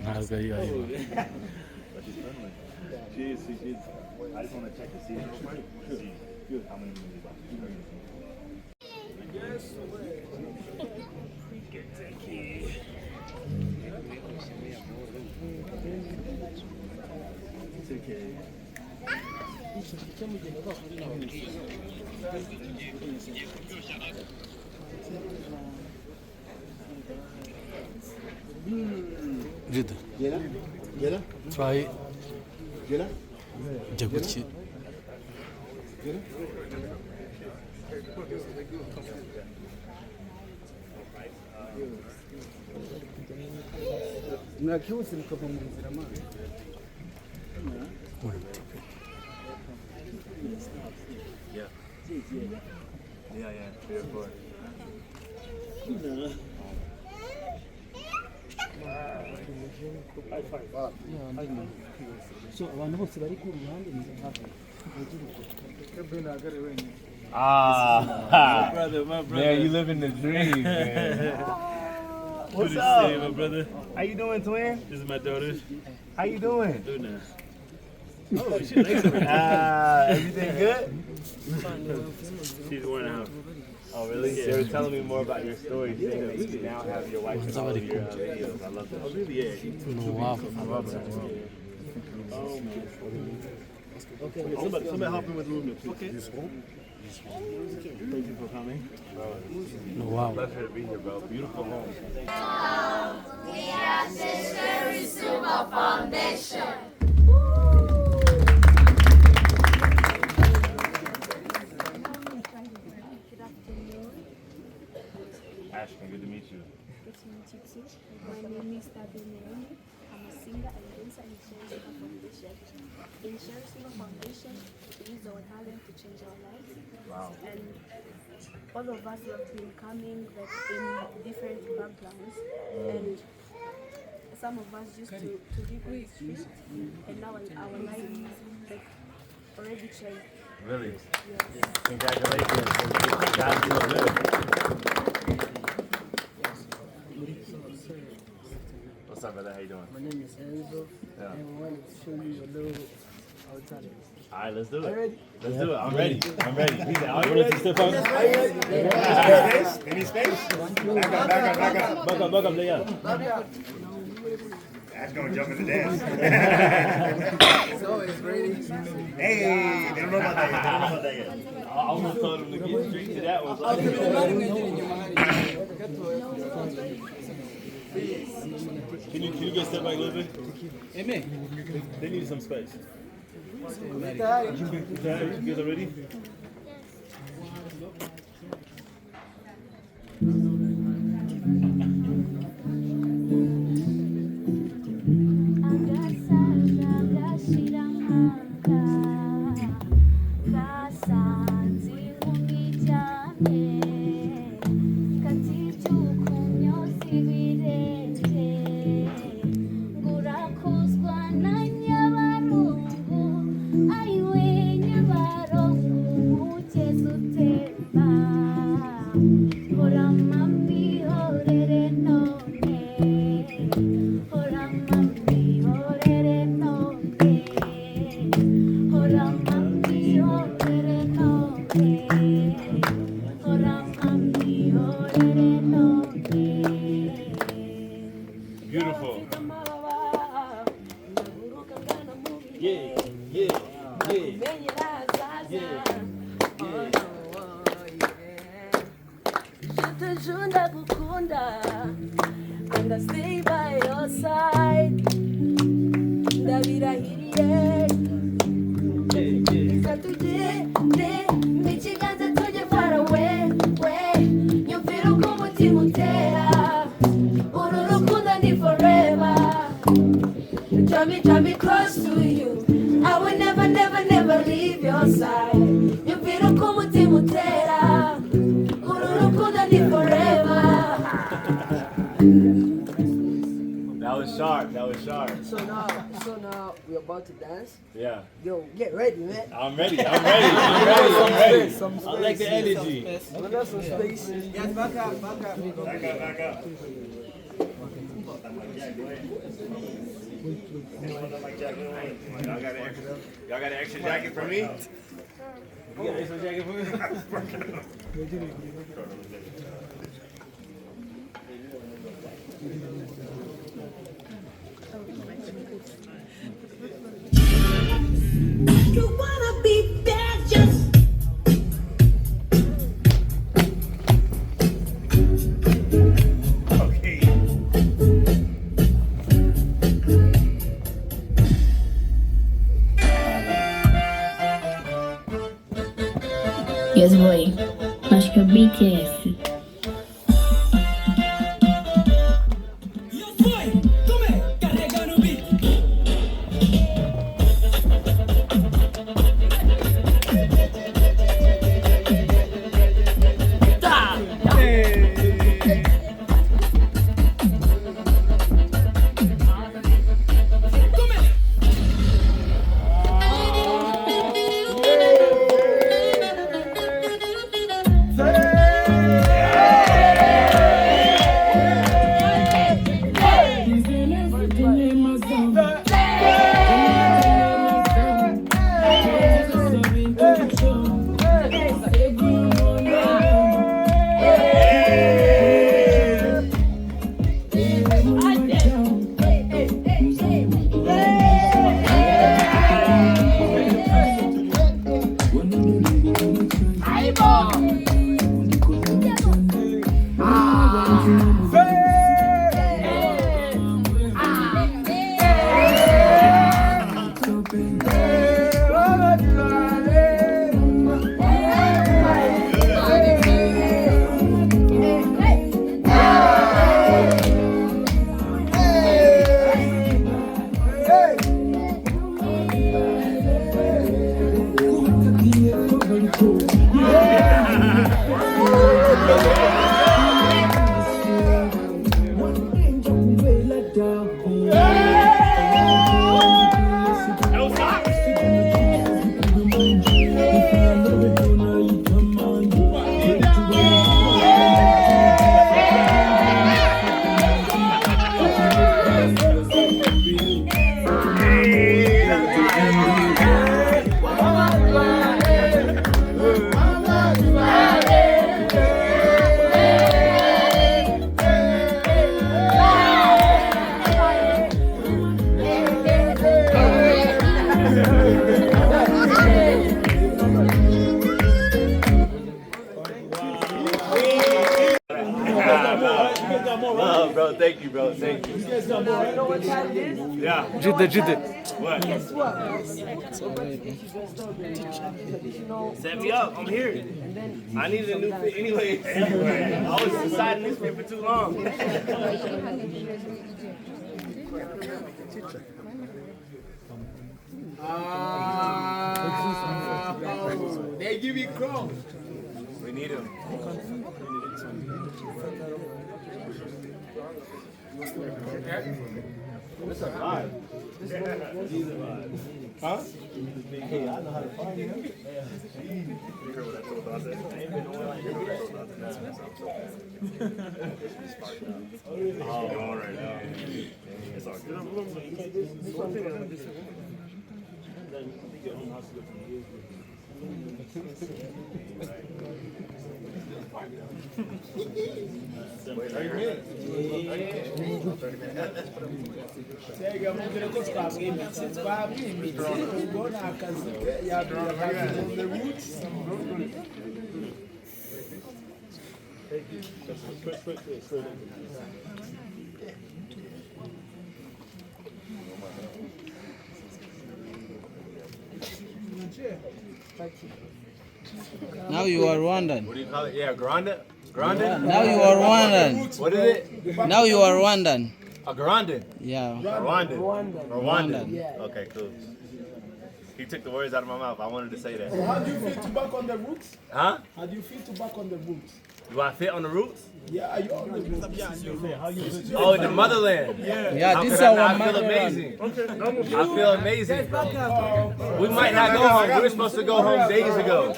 ntabwo ari ayo I just want to check to see how many movies Jida. Gela? Try Gela? Jaguchi. Mwakiwose mukava mu nzira amazi. Yeah. Yeah. 3 or 4. So abantu bose bari ku ruhande ni hafi. Ah, my brother. Man, you living the dream, man. What's up, my brother? How you doing, twin? This is my daughter. How you doing? Doing that. Oh, she likes it. Everything good? She's 1.5. Oh, really? Yeah. They were telling me more about your story. Saying that you now have your wife in all of your videos. I love that. Oh, really? Yeah. Wow. I love that. Oh, man. Okay. Somebody help me with the room, please. Okay. Thank you for coming. Wow. Pleasure to be here, bro. Beautiful home. We are the Cherry Super Foundation. Ashton, good to meet you. Good to meet you too. My name is Naomi. I'm a singer and dancer in Cherry Super Foundation. In Cherry Super Foundation, we use our talent to change our lives. Wow. And all of us have been coming like in different backgrounds. And some of us used to live in the street, and now our lives like already changed. Really? Yes. Congratulations. That's so good. What's up, brother? How you doing? My name is Enzo. Yeah. And we wanted to show you a little our talent. All right, let's do it. Ready? Let's do it. I'm ready. I'm ready. He said, are you ready? Step up. Any space? Back up, there. That's gonna jump in the dance. So it's ready. Hey, they don't know about that yet. I almost told them to get straight to that one. Can you get step back a little bit? Amen. They need some space. You guys are ready? Beautiful. Yeah. Junda kukunda, and I stay by your side. Ndabirahiriye, isatuje, michiganza tuje far away, nyumvira uko umutima utera, uru rukundo ni forever. Draw me close to you. I will never leave your side. Nyumvira uko umutima utera, uru rukundo ni forever. sharp. That was sharp. So now we're about to dance. Yeah. Yo, get ready, man. I'm ready. I'm ready. I'm ready. I'm ready. Some I like the energy. When there's some space. Yes, back up. Back up. Y'all got an extra jacket for me? You got an extra jacket for me? You wanna be bad, just Okay. Yes, boy. Acho que é o BKF. Bro, thank you, bro. Thank you. You know what time it is? Yeah. Ciddi. What? Guess what? Set me up. I'm here. I needed a new fit anyway. I was deciding this fit for too long. They give you crumbs. We need him. It's a vibe. Huh? Hey, I know how to find him. You heard what I told Dante? I ain't been on like you know what I told Dante. Oh, all right. It's all good. Now you are Rwandan. What do you call it? Yeah, Garanda? Garanda? Now you are Rwandan. What is it? Now you are Rwandan. A Garandan? Yeah. Rwandan. Okay, cool. He took the words out of my mouth. I wanted to say that. How do you feel to back on the roots? Huh? How do you feel to back on the roots? You want to fit on the roots? Yeah, you always Oh, in the motherland. Yeah, this is I our feel mother. amazing. I feel amazing. We might not go home. We were supposed to go home days ago,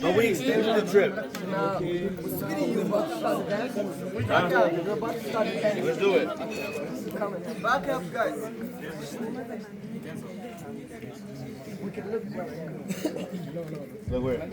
but we extended the trip. Let's do it. Back up, guys. Look where?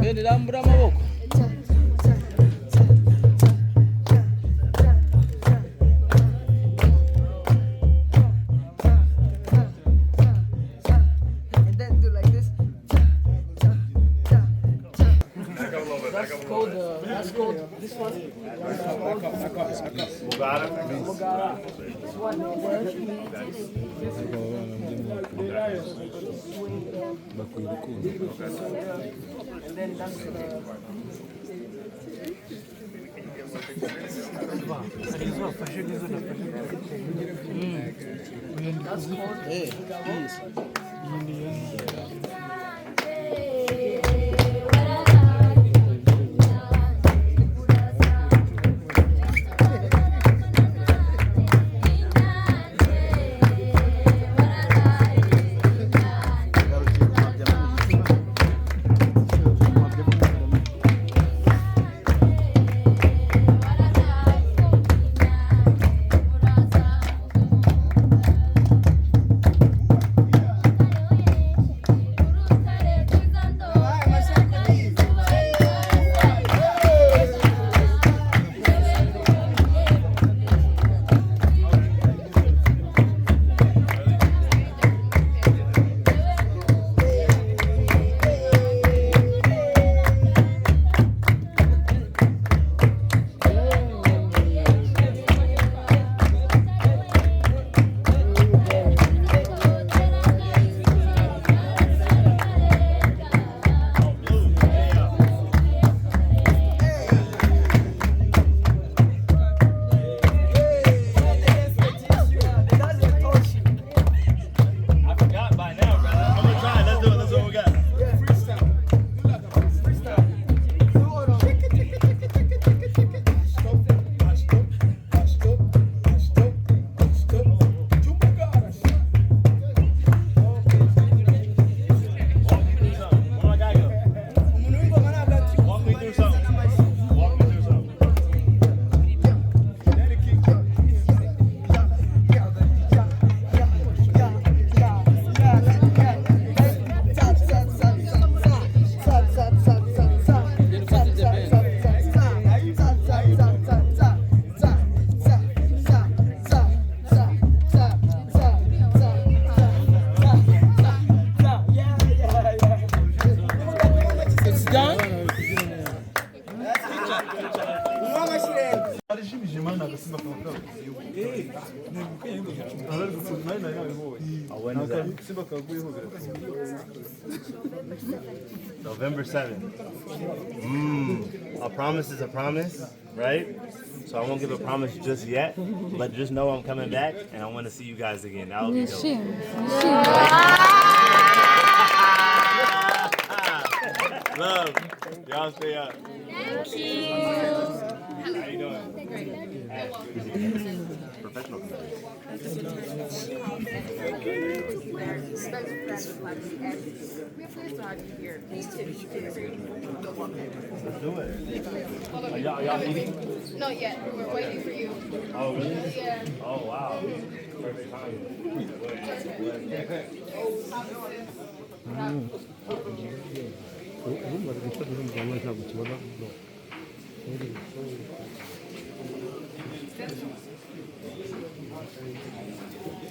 Bende rambura amaboko. And then do like this. That's called this one. Kagarara. This one and then that's Hey, please. November 7th. A promise is a promise, right? So I won't give a promise just yet, but just know I'm coming back and I want to see you guys again. That would be dope. Love. Y'all stay up. Thank you. How you doing? Great. Professional. Let's do it. Are y'all eating? Not yet. We're waiting for you. Oh, really? Yeah. Oh, wow. Perfect timing.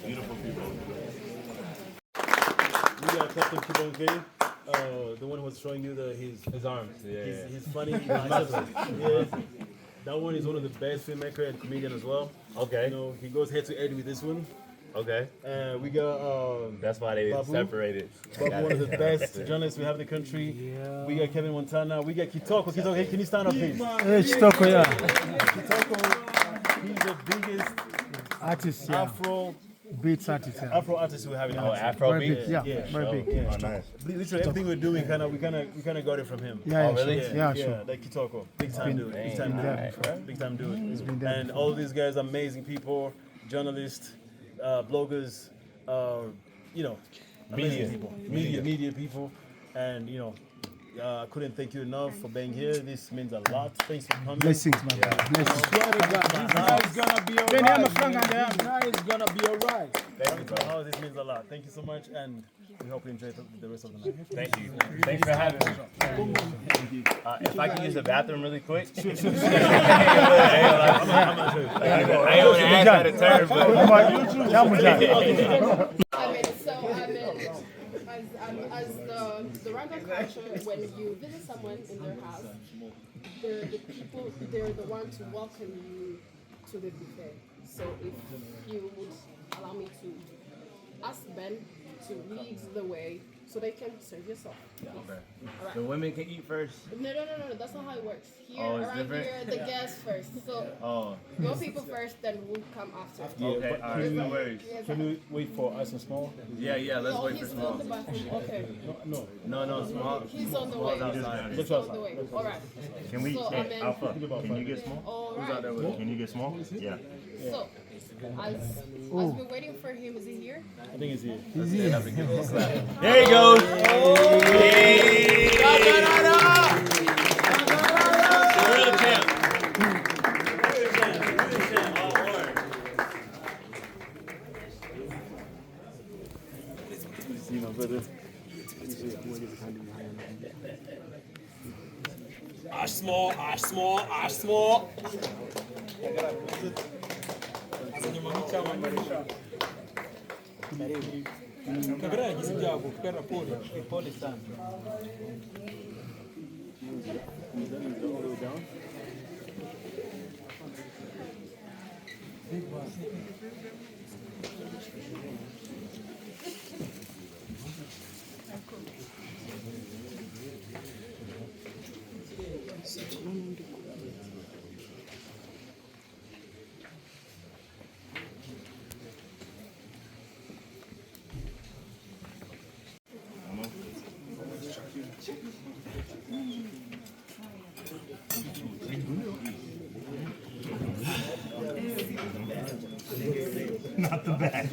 Beautiful people. You got Captain Kibonke, the one who was showing you his arms. Yeah. He's funny. He's massive. Yeah. That one is one of the best filmmaker and comedian as well. Okay. You know, he goes head to head with this one. Okay. And we got That's why they Babu. separated. Babu, one of the best journalists we have in the country. We got Kevin Montana. We got Kitoko. Kitoko, hey, can you stand up, please? Kitoko, yeah. Kitoko, he's the biggest Artist, yeah. Afro Beats artist, yeah. Afro artist we have in the Oh, country. Afro Very beat? big, yeah. Very big. Yeah. Oh, nice. Literally everything we're doing, we kind of got it from him. Yeah, Oh, really? sure. Yeah, sure. Like Kitoko, big time dude, big time there dude, big time dude. been there And all these guys, amazing people, journalists, bloggers, you know, amazing people, media people, and you know, I couldn't thank you enough for being here. This means a lot. Thanks for coming. Blessings, man. Blessings. Now it's gonna be alright. Now it's gonna be alright. Thank you for the house. This means a lot. Thank you so much, and we hope you enjoy the rest of the night. Thank you. Thanks for having me. If I can use the bathroom really quick. I ain't gonna ask out of turn, but As the Ranga culture, when you visit someone in their house, they're the one to welcome you to the buffet. So if you would allow me to ask Ben to lead the way so they can serve yourself. Okay. All right. The women can eat first. No, that's not how it works. Here, Oh, it's around different? here, the guests first. So Oh. your people first, then we'll come after. Okay. All right. No worries. Can we wait for us and small? Yeah. Let's Oh, wait for he's small. in the bathroom. Okay. No. Small. He's on the way. Outside. He's on the way. All right. Can we, So, hey, Alpha, can you get small? All right. Can you get small? Yeah. So, as we're waiting for him, is he here? I think it's here. There he goes. Real champ. See my brother. Ash small. Kagarara yagize ibyago kubera pole sana. Not the bag.